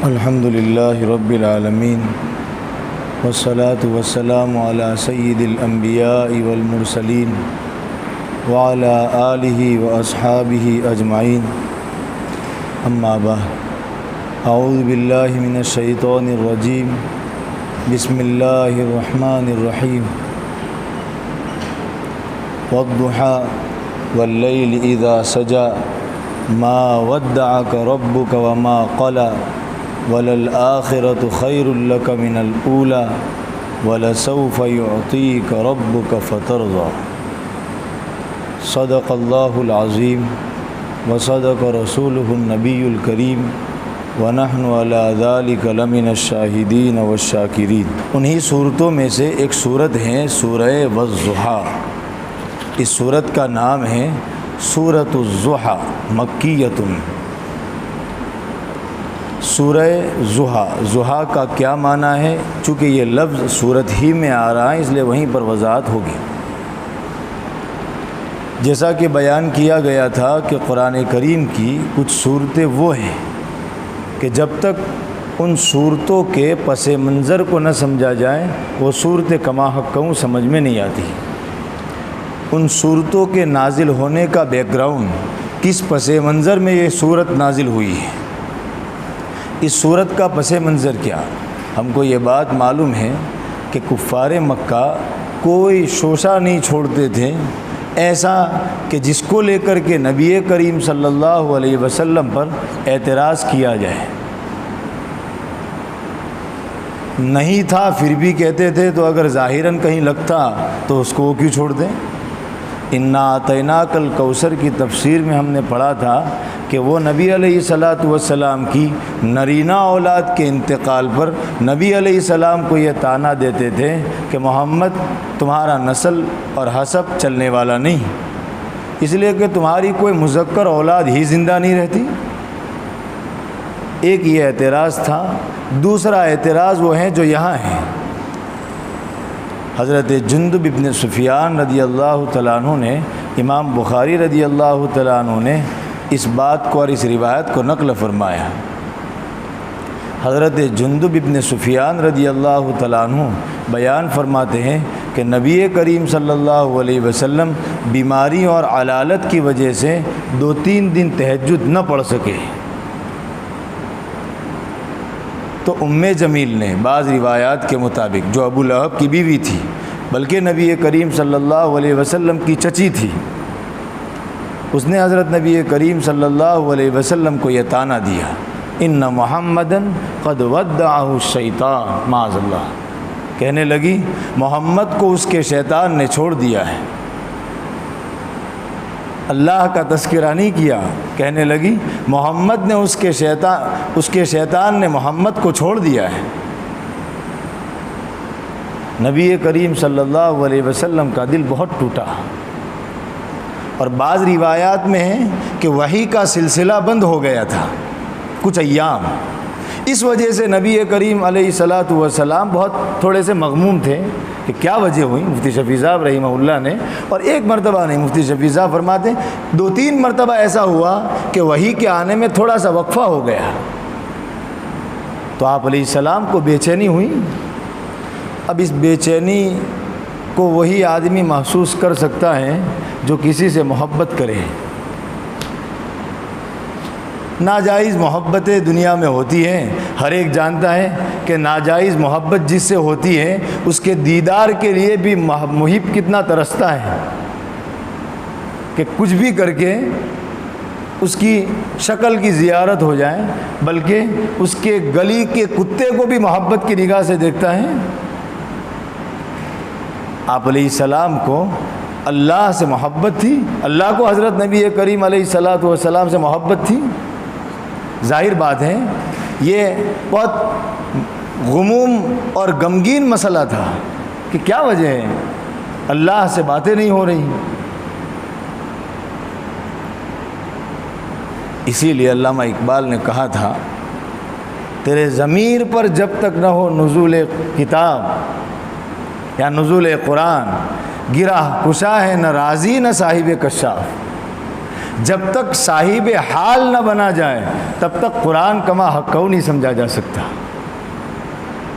الحمد للہ رب العالمین والصلاة والسلام علی سید الانبیاء والمرسلین وعلی آلہ واصحابہ اجمعین اما بعد اعوذ باللہ من الشیطان الرجیم بسم اللہ الرحمن الرحیم والضحى واللیل اذا سجى ما ودعك ربك وما قلى وَلَلْآخِرَةُ خَيْرٌ لَكَ مِنَ الْأُولَى وَلَسَوْفَ يُعْطِيكَ رَبُّكَ فَتَرْضَى صدق اللہ العظیم وصدق رسولہ النبی الکریم ونحن علی ذلک لمن الشاہدین والشاکرین۔ انہی صورتوں میں سے ایک صورت ہے سورہ والضحیٰ۔ اس صورت کا نام ہے سورۃ الضحیٰ مکیۃ۔ سورہ ضحیٰ، ضحیٰ کا کیا معنی ہے؟ چونکہ یہ لفظ صورت ہی میں آ رہا ہے اس لیے وہیں پر وضاحت ہوگی۔ جیسا کہ بیان کیا گیا تھا کہ قرآن کریم کی کچھ صورتیں وہ ہیں کہ جب تک ان صورتوں کے پس منظر کو نہ سمجھا جائے وہ صورت کما حقوں سمجھ میں نہیں آتی۔ ان صورتوں کے نازل ہونے کا بیک گراؤنڈ، کس پس منظر میں یہ صورت نازل ہوئی ہے، اس صورت کا پس منظر کیا؟ ہم کو یہ بات معلوم ہے کہ کفار مکہ کوئی شوشہ نہیں چھوڑتے تھے ایسا کہ جس کو لے کر کے نبی کریم صلی اللہ علیہ وسلم پر اعتراض کیا جائے۔ نہیں تھا پھر بھی کہتے تھے، تو اگر ظاہراً کہیں لگتا تو اس کو وہ کیوں چھوڑ دیں؟ انا اعطیناک الکوثر کی تفسیر میں ہم نے پڑھا تھا کہ وہ نبی علیہ الصلاۃ والسلام کی نرینہ اولاد کے انتقال پر نبی علیہ السلام کو یہ طعنہ دیتے تھے کہ محمد تمہارا نسل اور حسب چلنے والا نہیں، اس لیے کہ تمہاری کوئی مذکر اولاد ہی زندہ نہیں رہتی۔ ایک یہ اعتراض تھا۔ دوسرا اعتراض وہ ہیں جو یہاں ہیں۔ حضرت جندب ابن سفیان رضی اللہ تعالیٰ عنہ نے، امام بخاری رضی اللہ تعالیٰ عنہ نے اس بات کو اور اس روایت کو نقل فرمایا۔ حضرت جندب ابن سفیان رضی اللہ تعالیٰ عنہ بیان فرماتے ہیں کہ نبی کریم صلی اللہ علیہ وسلم بیماری اور علالت کی وجہ سے 2-3 دن تہجد نہ پڑھ سکے، تو ام جمیل نے بعض روایات کے مطابق، جو ابو لہب کی بیوی تھی بلکہ نبی کریم صلی اللہ علیہ وسلم کی چچی تھی، اس نے حضرت نبی کریم صلی اللہ علیہ وسلم کو یہ طعنہ دیا، ان محمدً قد ودعہ الشیطان معاذ اللہ، کہنے لگی محمد کو اس کے شیطان نے چھوڑ دیا ہے۔ اللہ کا تذکرہ نہیں کیا، کہنے لگی محمد نے اس کے شیطان نے محمد کو چھوڑ دیا ہے۔ نبی کریم صلی اللہ علیہ وسلم کا دل بہت ٹوٹا، اور بعض روایات میں ہے کہ وحی کا سلسلہ بند ہو گیا تھا کچھ ایام، اس وجہ سے نبی کریم علیہ الصلاۃ والسلام بہت تھوڑے سے مغموم تھے کہ کیا وجہ ہوئی۔ مفتی شفیع صاحب رحمہ اللہ نے، اور ایک مرتبہ نہیں، مفتی شفیع صاحب فرماتے 2-3 مرتبہ ایسا ہوا کہ وحی کے آنے میں تھوڑا سا وقفہ ہو گیا، تو آپ علیہ السلام کو بے چینی ہوئی۔ اب اس بے چینی کو وہی آدمی محسوس کر سکتا ہے جو کسی سے محبت کرے۔ ناجائز محبتیں دنیا میں ہوتی ہیں، ہر ایک جانتا ہے کہ ناجائز محبت جس سے ہوتی ہے اس کے دیدار کے لیے بھی محب کتنا ترستا ہے کہ کچھ بھی کر کے اس کی شکل کی زیارت ہو جائے، بلکہ اس کے گلی کے کتے کو بھی محبت کی نگاہ سے دیکھتا ہے۔ آپ علیہ السلام کو اللہ سے محبت تھی، اللہ کو حضرت نبی کریم علیہ الصلاۃ والسلام سے محبت تھی۔ ظاہر بات ہے یہ بہت غموم اور غمگین مسئلہ تھا کہ کیا وجہ ہے اللہ سے باتیں نہیں ہو رہی۔ اسی لیے علامہ اقبال نے کہا تھا، تیرے ضمیر پر جب تک نہ ہو نزول کتاب یا نزول قرآن، گرہ کشا ہے نہ راضی نہ صاحب کشاف۔ جب تک صاحب حال نہ بنا جائے تب تک قرآن کما حق نہیں سمجھا جا سکتا۔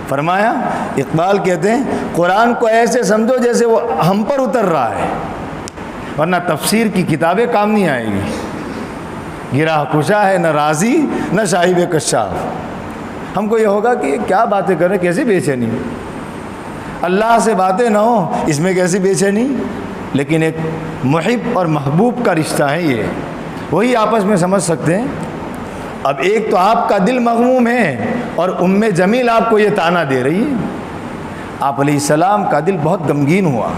فرمایا، اقبال کہتے ہیں قرآن کو ایسے سمجھو جیسے وہ ہم پر اتر رہا ہے، ورنہ تفسیر کی کتابیں کام نہیں آئیں گی۔ گرہ کشا ہے نہ راضی نہ صاحب کشاف۔ ہم کو یہ ہوگا کہ کیا باتیں کر رہے، کیسی بے چینی، اللہ سے باتیں نہ ہوں اس میں کیسی بے چینی، لیکن ایک محب اور محبوب کا رشتہ ہے، یہ وہی آپس میں سمجھ سکتے ہیں۔ اب ایک تو آپ کا دل مغموم ہے اور ام جمیل آپ کو یہ طعنہ دے رہی ہے۔ آپ علیہ السلام کا دل بہت غمگین ہوا،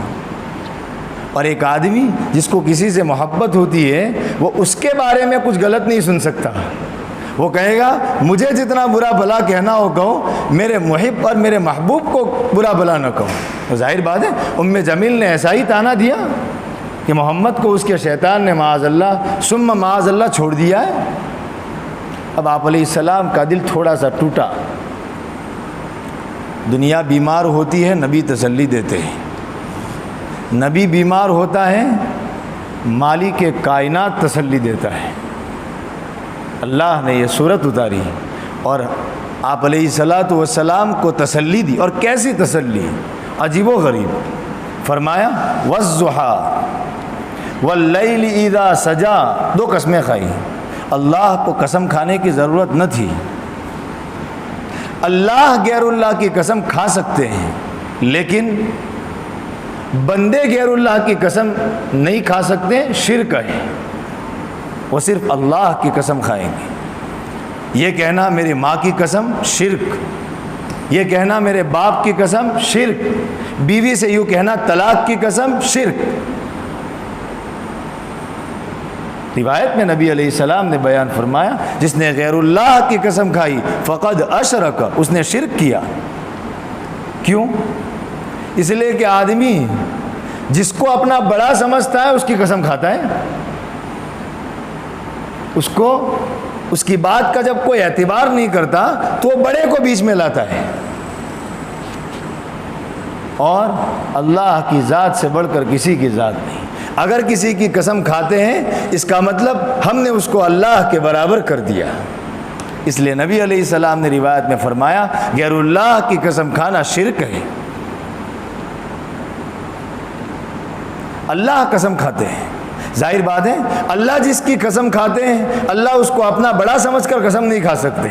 اور ایک آدمی جس کو کسی سے محبت ہوتی ہے وہ اس کے بارے میں کچھ غلط نہیں سن سکتا۔ وہ کہے گا مجھے جتنا برا بھلا کہنا ہو کہو، میرے محب اور میرے محبوب کو برا بھلا نہ کہو۔ تو ظاہر بات ہے ام جمیل نے ایسا ہی طعنہ دیا کہ محمد کو اس کے شیطان نے معاذ اللہ ثم معاذ اللہ چھوڑ دیا ہے۔ اب آپ علیہ السلام کا دل تھوڑا سا ٹوٹا۔ دنیا بیمار ہوتی ہے، نبی تسلی دیتے ہیں۔ نبی بیمار ہوتا ہے، مالک کائنات تسلی دیتا ہے۔ اللہ نے یہ صورت اتاری اور آپ علیہ الصلاۃ والسلام کو تسلی دی، اور کیسی تسلی، عجیب و غریب۔ فرمایا والضحیٰ واللیل اذا سجا، دو قسمیں کھائی۔ اللہ کو قسم کھانے کی ضرورت نہ تھی، اللہ غیر اللہ کی قسم کھا سکتے ہیں، لیکن بندے غیر اللہ کی قسم نہیں کھا سکتے، شرک ہے، وہ صرف اللہ کی قسم کھائیں گے۔ یہ کہنا میری ماں کی قسم، شرک۔ یہ کہنا میرے باپ کی قسم، شرک۔ بیوی سے یوں کہنا طلاق کی قسم، شرک۔ روایت میں نبی علیہ السلام نے بیان فرمایا جس نے غیر اللہ کی قسم کھائی فقد اشرک، اس نے شرک کیا۔ کیوں؟ اس لیے کہ آدمی جس کو اپنا بڑا سمجھتا ہے اس کی قسم کھاتا ہے، اس کو اس کی بات کا جب کوئی اعتبار نہیں کرتا تو وہ بڑے کو بیچ میں لاتا ہے، اور اللہ کی ذات سے بڑھ کر کسی کی ذات نہیں۔ اگر کسی کی قسم کھاتے ہیں اس کا مطلب ہم نے اس کو اللہ کے برابر کر دیا۔ اس لیے نبی علیہ السلام نے روایت میں فرمایا غیر اللہ کی قسم کھانا شرک ہے۔ اللہ قسم کھاتے ہیں، ظاہر بات ہے اللہ جس کی قسم کھاتے ہیں اللہ اس کو اپنا بڑا سمجھ کر قسم نہیں کھا سکتے۔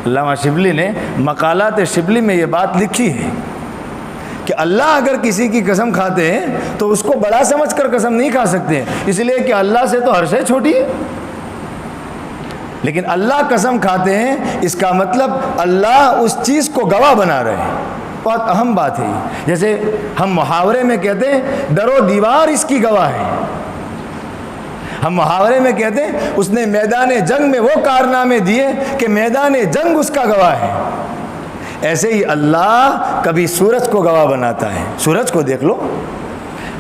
علامہ شبلی نے مقالات شبلی میں یہ بات لکھی ہے کہ اللہ اگر کسی کی قسم کھاتے ہیں تو اس کو بڑا سمجھ کر قسم نہیں کھا سکتے، اس لیے کہ اللہ سے تو ہر شے چھوٹی ہے، لیکن اللہ قسم کھاتے ہیں اس کا مطلب اللہ اس چیز کو گواہ بنا رہے ہیں۔ بہت اہم بات ہے، جیسے ہم محاورے میں کہتے ہیں در و دیوار اس کی گواہ ہے، ہم محاورے میں کہتے ہیں اس نے میدان جنگ میں وہ کارنامے دیے کہ میدان جنگ اس کا گواہ ہے۔ ایسے ہی اللہ کبھی سورج کو گواہ بناتا ہے، سورج کو دیکھ لو،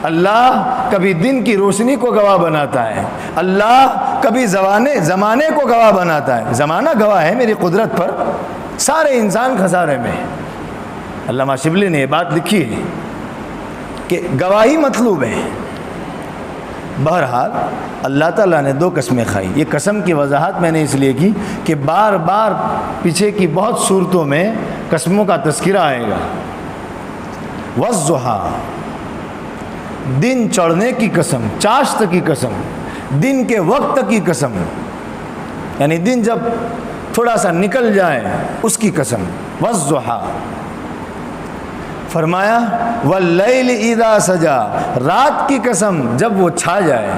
اللہ کبھی دن کی روشنی کو گواہ بناتا ہے، اللہ کبھی زمانے کو گواہ بناتا ہے، زمانہ گواہ ہے میری قدرت پر، سارے انسان خسارے میں۔ علامہ شبلی نے یہ بات لکھی ہے کہ گواہی مطلوب ہے۔ بہرحال اللہ تعالیٰ نے دو قسمیں کھائی۔ یہ قسم کی وضاحت میں نے اس لیے کی کہ بار بار پیچھے کی بہت صورتوں میں قسموں کا تذکرہ آئے گا۔ والضحیٰ، دن چڑھنے کی قسم، چاشت کی قسم، دن کے وقت کی قسم، یعنی دن جب تھوڑا سا نکل جائے اس کی قسم۔ والضحیٰ، فرمایا واللیل اذا سجا، رات کی قسم جب وہ چھا جائے،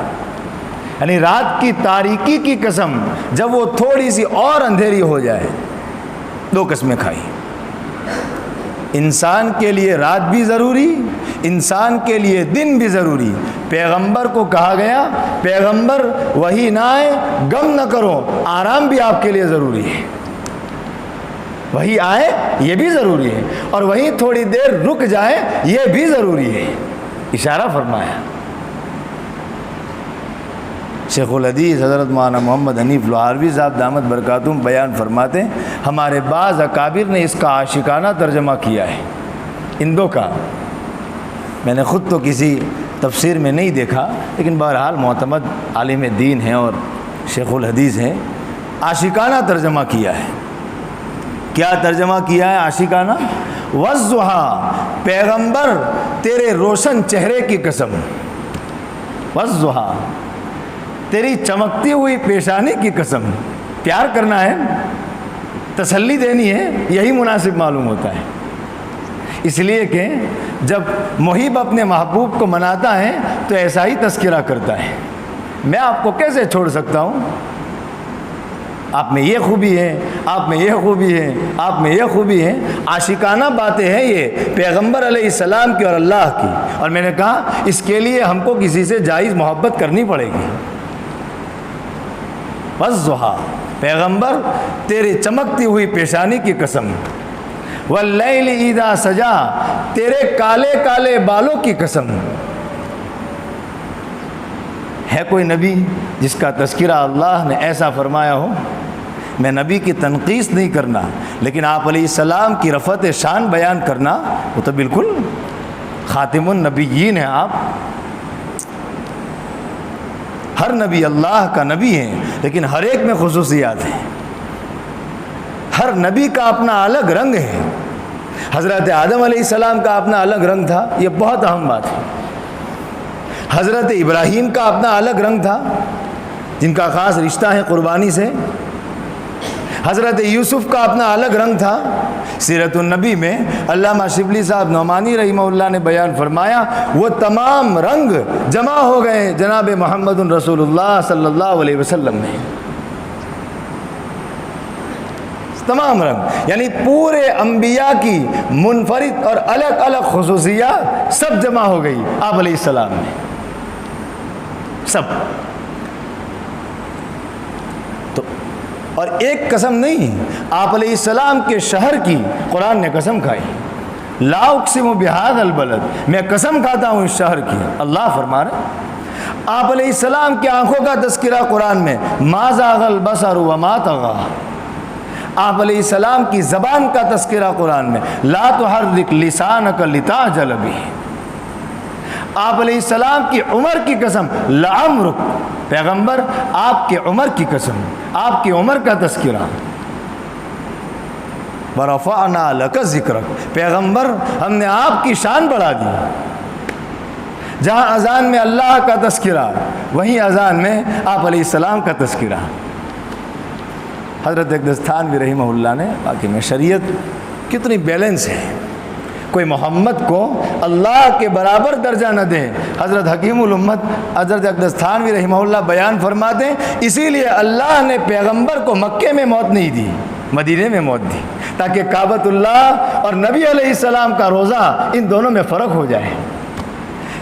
یعنی رات کی تاریکی کی قسم جب وہ تھوڑی سی اور اندھیری ہو جائے۔ دو قسمیں کھائی۔ انسان کے لیے رات بھی ضروری، انسان کے لیے دن بھی ضروری۔ پیغمبر کو کہا گیا پیغمبر وہی نہ آئے غم نہ کرو، آرام بھی آپ کے لیے ضروری ہے، وہی آئے یہ بھی ضروری ہے، اور وہیں تھوڑی دیر رک جائے یہ بھی ضروری ہے، اشارہ فرمایا۔ شیخ الحدیث حضرت مولانا محمد حنیف لوہاروی صاحب دامت برکاتہم بیان فرماتے ہیں ہمارے بعض اکابر نے اس کا عاشقانہ ترجمہ کیا ہے، ان دو کا۔ میں نے خود تو کسی تفسیر میں نہیں دیکھا، لیکن بہرحال معتمد عالم دین ہیں اور شیخ الحدیث ہیں، عاشقانہ ترجمہ کیا ہے۔ کیا ترجمہ کیا ہے عاشقانہ؟ والضحیٰ، پیغمبر تیرے روشن چہرے کی قسم، والضحیٰ تیری چمکتی ہوئی پیشانی کی قسم۔ پیار کرنا ہے، تسلی دینی ہے، یہی مناسب معلوم ہوتا ہے۔ اس لیے کہ جب محب اپنے محبوب کو مناتا ہے تو ایسا ہی تذکرہ کرتا ہے، میں آپ کو کیسے چھوڑ سکتا ہوں، آپ میں یہ خوبی ہے، آپ میں یہ خوبی ہے، آپ میں یہ خوبی ہے۔ عاشقانہ باتیں ہیں یہ پیغمبر علیہ السلام کی اور اللہ کی، اور میں نے کہا اس کے لیے ہم کو کسی سے جائز محبت کرنی پڑے گی۔ والضحیٰ، پیغمبر تیرے چمکتی ہوئی پیشانی کی قسم، واللیل اذا سجا، تیرے کالے کالے بالوں کی قسم۔ ہے کوئی نبی جس کا تذکرہ اللہ نے ایسا فرمایا ہو؟ میں نبی کی تنقیص نہیں کرنا، لیکن آپ علیہ السلام کی رفعت شان بیان کرنا، وہ تو بالکل خاتم النبیین ہیں آپ۔ ہر نبی اللہ کا نبی ہے، لیکن ہر ایک میں خصوصیات ہیں، ہر نبی کا اپنا الگ رنگ ہے۔ حضرت آدم علیہ السلام کا اپنا الگ رنگ تھا، یہ بہت اہم بات ہے۔ حضرت ابراہیم کا اپنا الگ رنگ تھا، جن کا خاص رشتہ ہے قربانی سے۔ حضرت یوسف کا اپنا الگ رنگ تھا۔ سیرت النبی میں علامہ شبلی صاحب نعمانی رحمہ اللہ نے بیان فرمایا، وہ تمام رنگ جمع ہو گئے جناب محمد رسول اللہ صلی اللہ علیہ وسلم میں، تمام رنگ، یعنی پورے انبیاء کی منفرد اور الگ الگ خصوصیات سب جمع ہو گئی آپ علیہ السلام میں، سب۔ تو اور ایک قسم نہیں، آپ علیہ السلام کے شہر کی قرآن نے قسم کھائی، لا اقسم بہذا البلد، میں قسم کھاتا ہوں اس شہر کی، اللہ فرما رہے۔ آپ علیہ السلام کی آنکھوں کا تذکرہ قرآن میں، ما زاغ البصر وما طغى۔ آپ علیہ السلام کی زبان کا تذکرہ قرآن میں، لا تحرک لسانک لتعجل بہ۔ آپ علیہ السلام کی عمر کی قسم، لعمرک، پیغمبر آپ کے عمر کی قسم، آپ کی عمر کا تذکرہ۔ ورفعنا لک ذکرک، پیغمبر ہم نے آپ کی شان بڑھا دی۔ جہاں اذان میں اللہ کا تذکرہ، وہیں اذان میں آپ علیہ السلام کا تذکرہ۔ حضرت اقدس تھانوی رحمہ اللہ نے باقی میں شریعت کتنی بیلنس ہے، کوئی محمد کو اللہ کے برابر درجہ نہ دے۔ حضرت حکیم الامت حضرت اقدس تھانوی رحمہ اللہ بیان فرماتے ہیں، اسی لیے اللہ نے پیغمبر کو مکے میں موت نہیں دی، مدینے میں موت دی، تاکہ کعبۃ اللہ اور نبی علیہ السلام کا روزہ ان دونوں میں فرق ہو جائے،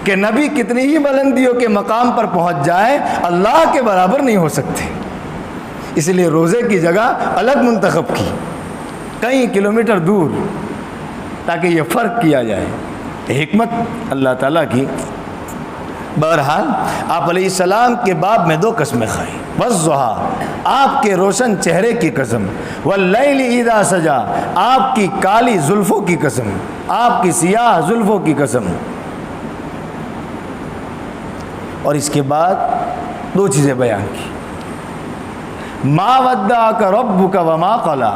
کہ نبی کتنی ہی بلندیوں کے مقام پر پہنچ جائے، اللہ کے برابر نہیں ہو سکتے۔ اس لیے روزے کی جگہ الگ منتخب کی، کئی کلومیٹر دور، تاکہ یہ فرق کیا جائے، حکمت اللہ تعالیٰ کی۔ بہرحال آپ علیہ السلام کے باب میں 2 قسمیں کھائیں، والضحیٰ، آپ کے روشن چہرے کی قسم، واللیل اذا سجا، آپ کی کالی زلفوں کی قسم، آپ کی سیاہ زلفوں کی قسم۔ اور اس کے بعد 2 چیزیں بیان کی، ما ودعک ربک وما قلی،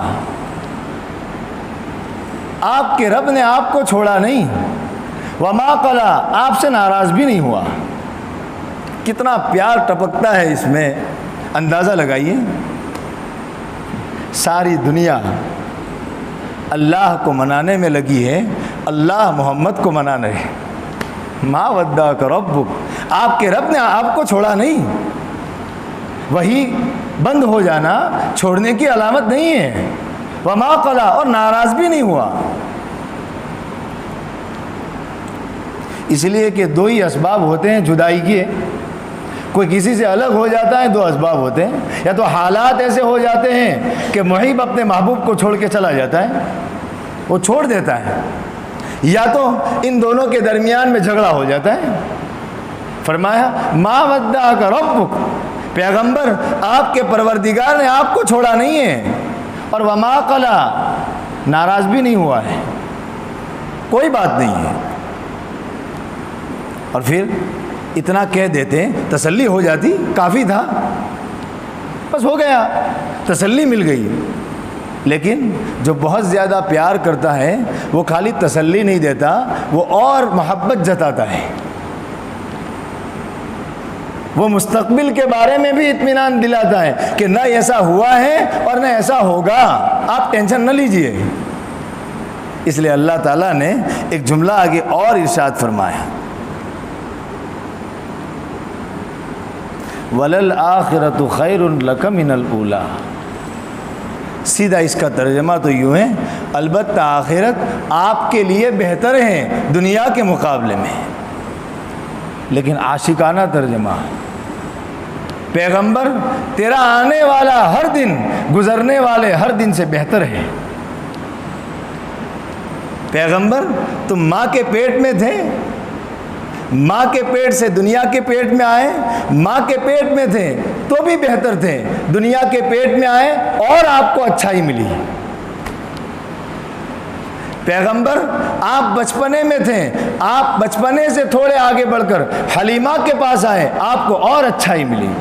آپ کے رب نے آپ کو چھوڑا نہیں، وما قلی، آپ سے ناراض بھی نہیں ہوا۔ کتنا پیار ٹپکتا ہے اس میں، اندازہ لگائیے۔ ساری دنیا اللہ کو منانے میں لگی ہے، اللہ محمد کو منانا ہے۔ ما ودعک ربک، آپ کے رب نے آپ کو چھوڑا نہیں۔ وہی بند ہو جانا چھوڑنے کی علامت نہیں ہے، وما قلی، اور ناراض بھی نہیں ہوا۔ اس لیے کہ 2 ہی اسباب ہوتے ہیں جدائی کے، کوئی کسی سے الگ ہو جاتا ہے، 2 اسباب ہوتے ہیں، یا تو حالات ایسے ہو جاتے ہیں کہ محب اپنے محبوب کو چھوڑ کے چلا جاتا ہے، وہ چھوڑ دیتا ہے، یا تو ان دونوں کے درمیان میں جھگڑا ہو جاتا ہے۔ فرمایا ما ودعک ربک، پیغمبر آپ کے پروردگار نے آپ کو چھوڑا نہیں ہے، اور وما قلی، ناراض بھی نہیں ہوا ہے، کوئی بات نہیں ہے۔ اور پھر اتنا کہہ دیتے تسلی ہو جاتی، کافی تھا، بس ہو گیا، تسلی مل گئی۔ لیکن جو بہت زیادہ پیار کرتا ہے وہ خالی تسلی نہیں دیتا، وہ اور محبت جتاتا ہے، وہ مستقبل کے بارے میں بھی اطمینان دلاتا ہے کہ نہ ایسا ہوا ہے اور نہ ایسا ہوگا، آپ ٹینشن نہ لیجئے۔ اس لیے اللہ تعالیٰ نے ایک جملہ آگے اور ارشاد فرمایا، وَلَلْآخِرَةُ خَيْرٌ لَكَ مِنَ الْأُولَىٰ۔ سیدھا اس کا ترجمہ تو یوں ہے، البتہ آخرت آپ کے لیے بہتر ہے دنیا کے مقابلے میں۔ لیکن عاشقانہ ترجمہ، پیغمبر تیرا آنے والا ہر دن گزرنے والے ہر دن سے بہتر ہے۔ پیغمبر تم ماں کے پیٹ میں تھے، ماں کے پیٹ سے دنیا کے پیٹ میں آئے، ماں کے پیٹ میں تھے تو بھی بہتر تھے، دنیا کے پیٹ میں آئے اور آپ کو اچھائی ملی۔ پیغمبر آپ بچپنے میں تھے، آپ بچپنے سے تھوڑے آگے بڑھ کر حلیمہ کے پاس آئے، آپ کو اور اچھائی ملی۔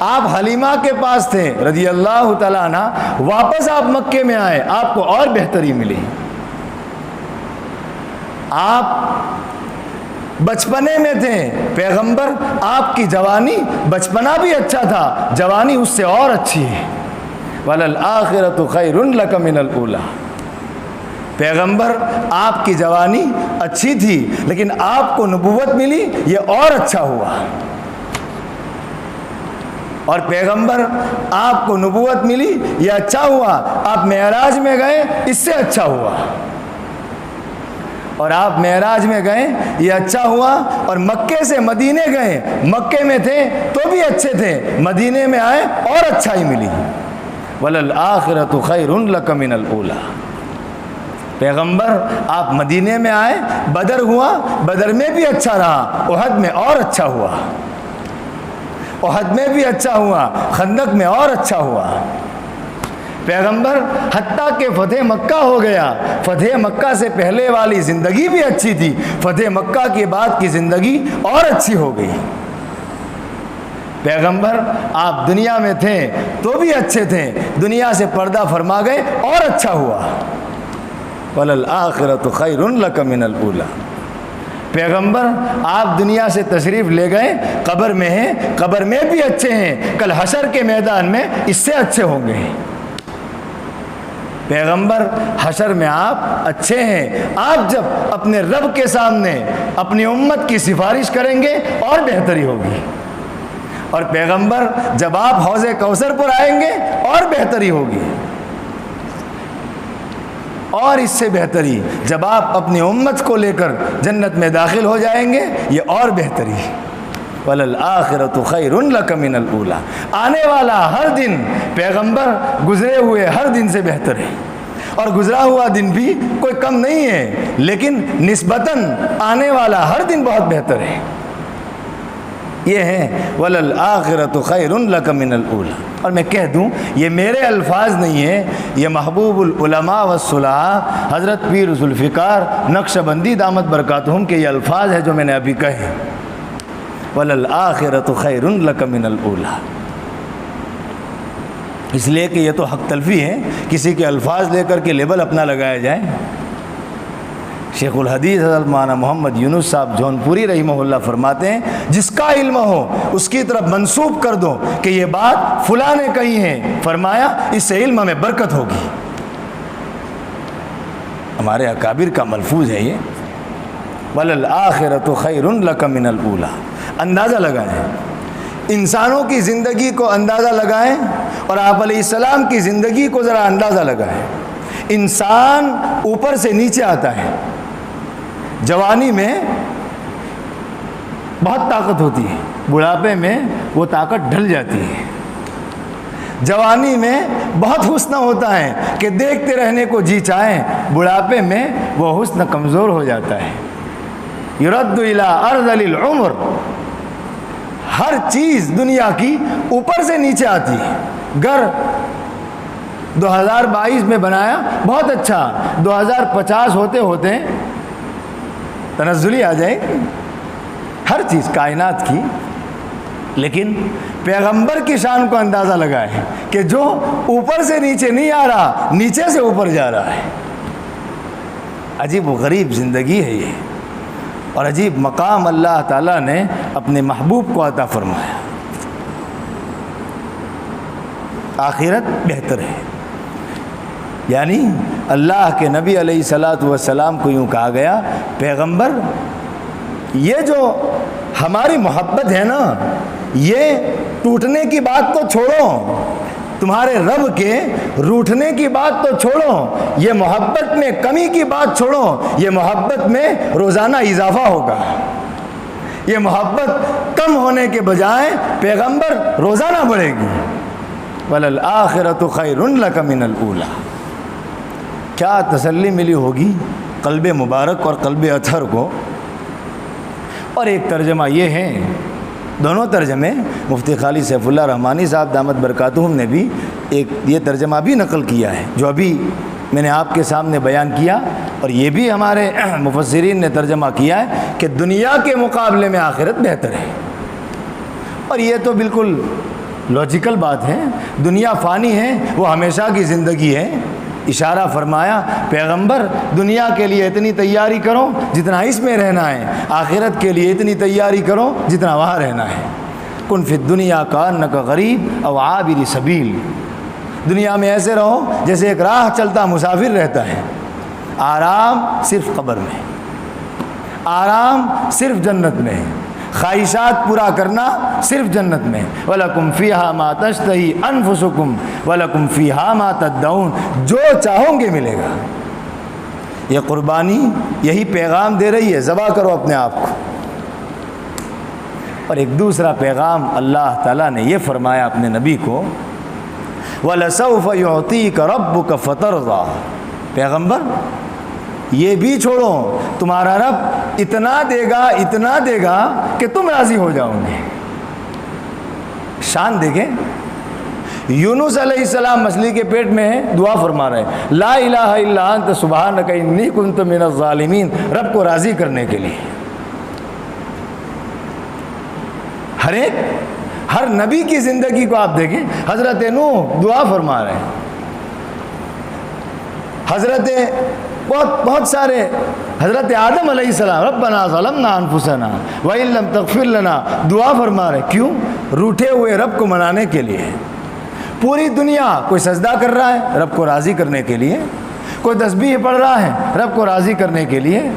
آپ حلیمہ کے پاس تھے رضی اللہ تعالیٰ عنہ، واپس آپ مکے میں آئے، آپ کو اور بہتری ملی۔ آپ بچپنے میں تھے، پیغمبر آپ کی جوانی، بچپنا بھی اچھا تھا، جوانی اس سے اور اچھی ہے۔ وَلَلْآخِرَةُ خَيْرٌ لَكَ مِنَ الْأُولَىٰ۔ پیغمبر آپ کی جوانی اچھی تھی لیکن آپ کو نبوت ملی، یہ اور اچھا ہوا۔ اور پیغمبر آپ کو نبوت ملی، یہ اچھا ہوا، آپ معراج میں گئے، اس سے اچھا ہوا۔ اور آپ معراج میں گئے، یہ اچھا ہوا، اور مکے سے مدینے گئے، مکے میں تھے تو بھی اچھے تھے، مدینے میں آئے اور اچھائی ملی۔ وَلَلْآخِرَةُ خَيْرٌ لَكَ مِنَ الْأُولَىٰ۔ پیغمبر آپ مدینے میں آئے، بدر ہوا، بدر میں بھی اچھا رہا، احد میں اور اچھا ہوا، احد میں بھی اچھا ہوا، خندق میں اور اچھا ہوا۔ پیغمبر حتیٰ کہ فتح مکہ ہو گیا، فتح مکہ سے پہلے والی زندگی بھی اچھی تھی، فتح مکہ کے بعد کی زندگی اور اچھی ہو گئی۔ پیغمبر آپ دنیا میں تھے تو بھی اچھے تھے، دنیا سے پردہ فرما گئے اور اچھا ہوا۔ وَلَلْآخِرَةُ خَيْرٌ لَكَ مِنَ الْأُولَىٰ۔ پیغمبر آپ دنیا سے تشریف لے گئے، قبر میں ہیں، قبر میں بھی اچھے ہیں، کل حشر کے میدان میں اس سے اچھے ہوں گے۔ پیغمبر حشر میں آپ اچھے ہیں، آپ جب اپنے رب کے سامنے اپنی امت کی سفارش کریں گے اور بہتری ہوگی۔ اور پیغمبر جب آپ حوض کوثر پر آئیں گے اور بہتری ہوگی، اور اس سے بہتری جب آپ اپنی امت کو لے کر جنت میں داخل ہو جائیں گے، یہ اور بہتری۔ وَلَلْآخِرَةُ خَيْرٌ لَكَ مِنَ الْأُولَىٰ۔ آنے والا ہر دن پیغمبر گزرے ہوئے ہر دن سے بہتر ہے، اور گزرا ہوا دن بھی کوئی کم نہیں ہے، لیکن نسبتاً آنے والا ہر دن بہت بہتر ہے۔ یہ ہے وَلَلْآخِرَةُ خَيْرٌ لَكَ مِنَ الْأُولَىٰ۔ اور میں کہہ دوں یہ میرے الفاظ نہیں ہیں، یہ محبوب العلماء والصلحاء حضرت پیر ذوالفقار نقشبندی دامت برکاتہم کے یہ الفاظ ہیں جو میں نے ابھی کہے، وَلَلْآخِرَةُ خَيْرٌ لَكَ مِنَ الْأُولَىٰ۔ اس لیے کہ یہ تو حق تلفی ہے، کسی کے الفاظ لے کر کے لیبل اپنا لگایا جائے۔ شیخ الحدیث حضرت مولانا محمد یونس صاحب جونپوری رحمہ اللہ فرماتے ہیں، جس کا علم ہو اس کی طرف منسوب کر دو کہ یہ بات فلاں نے کہی ہے، فرمایا اس سے علم میں برکت ہوگی۔ ہمارے اکابر کا ملفوظ ہے یہ، وَلَلْآخِرَةُ خَيْرٌ لَكَ مِنَ الْأُولَىٰ۔ اندازہ لگائیں، انسانوں کی زندگی کو اندازہ لگائیں اور آپ علیہ السلام کی زندگی کو ذرا اندازہ لگائیں۔ انسان اوپر سے نیچے آتا ہے، جوانی میں بہت طاقت ہوتی ہے، بڑھاپے میں وہ طاقت ڈھل جاتی ہے۔ جوانی میں بہت حسن ہوتا ہے کہ دیکھتے رہنے کو جی چاہیں، بڑھاپے میں وہ حسن کمزور ہو جاتا ہے۔ یرد الی ارذل العمر، ہر چیز دنیا کی اوپر سے نیچے آتی ہے۔ گھر 2022 میں بنایا بہت اچھا، 2050 ہوتے ہوتے تنزلی آ جائے ہر چیز کائنات کی، لیکن پیغمبر کی شان کو اندازہ لگائے کہ جو اوپر سے نیچے نہیں آ رہا، نیچے سے اوپر جا رہا ہے۔ عجیب و غریب زندگی ہے یہ، اور عجیب مقام اللہ تعالیٰ نے اپنے محبوب کو عطا فرمایا۔ آخرت بہتر ہے، یعنی اللہ کے نبی علیہ الصلاۃ والسلام کو یوں کہا گیا، پیغمبر یہ جو ہماری محبت ہے نا، یہ ٹوٹنے کی بات تو چھوڑو، تمہارے رب کے روٹھنے کی بات تو چھوڑو، یہ محبت میں کمی کی بات چھوڑو، یہ محبت میں روزانہ اضافہ ہوگا، یہ محبت کم ہونے کے بجائے پیغمبر روزانہ بڑھے گی۔ وَلَلْآخِرَةُ خَيْرٌ لَكَ مِنَ الْأُولَى۔ کیا تسلی ملی ہوگی قلب مبارک اور قلب اطہر کو۔ اور ایک ترجمہ یہ ہے، دونوں ترجمے مفتی خالد سیف اللہ رحمانی صاحب دامت برکاتہم نے بھی ایک یہ ترجمہ بھی نقل کیا ہے جو ابھی میں نے آپ کے سامنے بیان کیا، اور یہ بھی ہمارے مفسرین نے ترجمہ کیا ہے کہ دنیا کے مقابلے میں آخرت بہتر ہے۔ اور یہ تو بالکل لاجیکل بات ہے، دنیا فانی ہے، وہ ہمیشہ کی زندگی ہے۔ اشارہ فرمایا پیغمبر دنیا کے لیے اتنی تیاری کرو جتنا اس میں رہنا ہے، آخرت کے لیے اتنی تیاری کرو جتنا وہاں رہنا ہے۔ کن فی الدنیا کانک غریب او عابر سبیل، دنیا میں ایسے رہو جیسے ایک راہ چلتا مسافر رہتا ہے، آرام صرف قبر میں، آرام صرف جنت میں، خواہشات پورا کرنا صرف جنت میں۔ وَلَكُمْ فِيهَا مَا تَشْتَهِي أَنفُسُكُمْ وَلَكُمْ فِيهَا مَا تَدَّعُونَ، جو چاہو گے ملے گا۔ یہ قربانی یہی پیغام دے رہی ہے، ذبح کرو اپنے آپ کو۔ اور ایک دوسرا پیغام اللہ تعالیٰ نے یہ فرمایا اپنے نبی کو، وَلَسَوْفَ يُعْطِيكَ رَبُّكَ فَتَرْضَىٰ، پیغمبر یہ بھی چھوڑو، تمہارا رب اتنا دے گا کہ تم راضی ہو جاؤ گے۔ شان دیکھیں، یونس علیہ السلام مچھلی کے پیٹ میں ہے، دعا فرما رہے ہیں، لا الہ الا انت سبحانک انی کنت من الظالمین، رب کو راضی کرنے کے لیے۔ ہر نبی کی زندگی کو آپ دیکھیں، حضرت نوح دعا فرما رہے ہیں، حضرت بہت سارے، حضرت آدم علیہ السلام ربنا ظلمنا انفسنا وان لم تغفر لنا، دعا فرما رہے، کیوں؟ روٹھے ہوئے رب کو منانے کے لیے۔ پوری دنیا کوئی سجدہ کر رہا ہے رب کو راضی کرنے کے لیے، کوئی تسبیح پڑھ رہا ہے رب کو راضی کرنے کے لیے،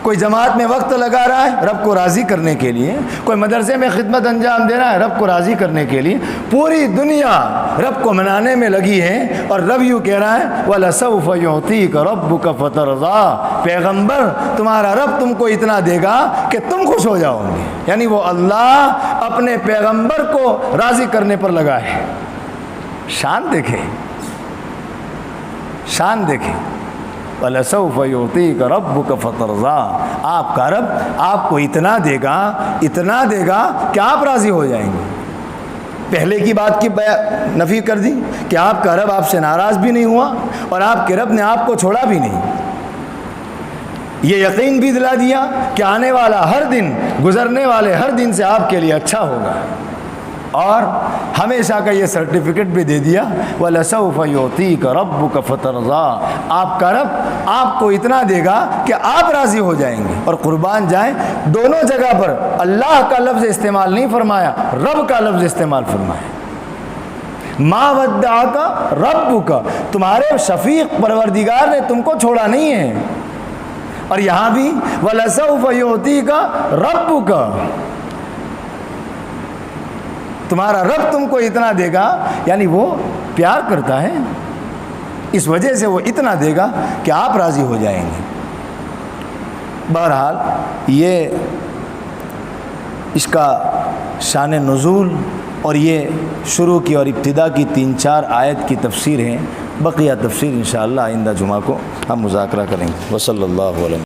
کوئی جماعت میں وقت لگا رہا ہے رب کو راضی کرنے کے لیے، کوئی مدرسے میں خدمت انجام دے رہا ہے رب کو راضی کرنے کے لیے۔ پوری دنیا رب کو منانے میں لگی ہے، اور رب یوں کہہ رہا ہے وَلَسَوْفَ يُعْطِيكَ رَبُّكَ فَتَرْضَىٰ، پیغمبر تمہارا رب تم کو اتنا دے گا کہ تم خوش ہو جاؤ گے۔ یعنی وہ اللہ اپنے پیغمبر کو راضی کرنے پر لگا ہے۔ شان دیکھیں، شان دیکھیں، وَلَسَوْفَ يُعْطِيكَ رَبُّكَ فَتَرْضَىٰ، آپ کا رب آپ کو اتنا دے گا کہ آپ راضی ہو جائیں گے۔ پہلے کی بات کی نفی کر دی کہ آپ کا رب آپ سے ناراض بھی نہیں ہوا، اور آپ کے رب نے آپ کو چھوڑا بھی نہیں۔ یہ یقین بھی دلا دیا کہ آنے والا ہر دن، گزرنے والے ہر دن سے آپ کے لیے اچھا ہوگا، اور ہمیشہ کا یہ سرٹیفکیٹ بھی دے دیا وَلَسَوْفَ يُعْطِيكَ رَبُّكَ فَتَرْضَىٰ، آپ کا رب آپ کو اتنا دے گا کہ آپ راضی ہو جائیں گے۔ اور قربان جائیں، دونوں جگہ پر اللہ کا لفظ استعمال نہیں فرمایا، رب کا لفظ استعمال فرمایا۔ مَا وَدَّعَكَ رَبُّكَ، تمہارے شفیق پروردگار نے تم کو چھوڑا نہیں ہے۔ اور یہاں بھی وَلَسَوْفَ يُعْطِيكَ رَبُّكَ، تمہارا رب تم کو اتنا دے گا، یعنی وہ پیار کرتا ہے، اس وجہ سے وہ اتنا دے گا کہ آپ راضی ہو جائیں گے۔ بہرحال یہ اس کا شان نزول اور یہ شروع کی اور ابتدا کی 3-4 آیت کی تفسیر ہیں، بقیہ تفسیر انشاءاللہ آئندہ جمعہ کو ہم مذاکرہ کریں گے۔ وصلی اللہ علیہ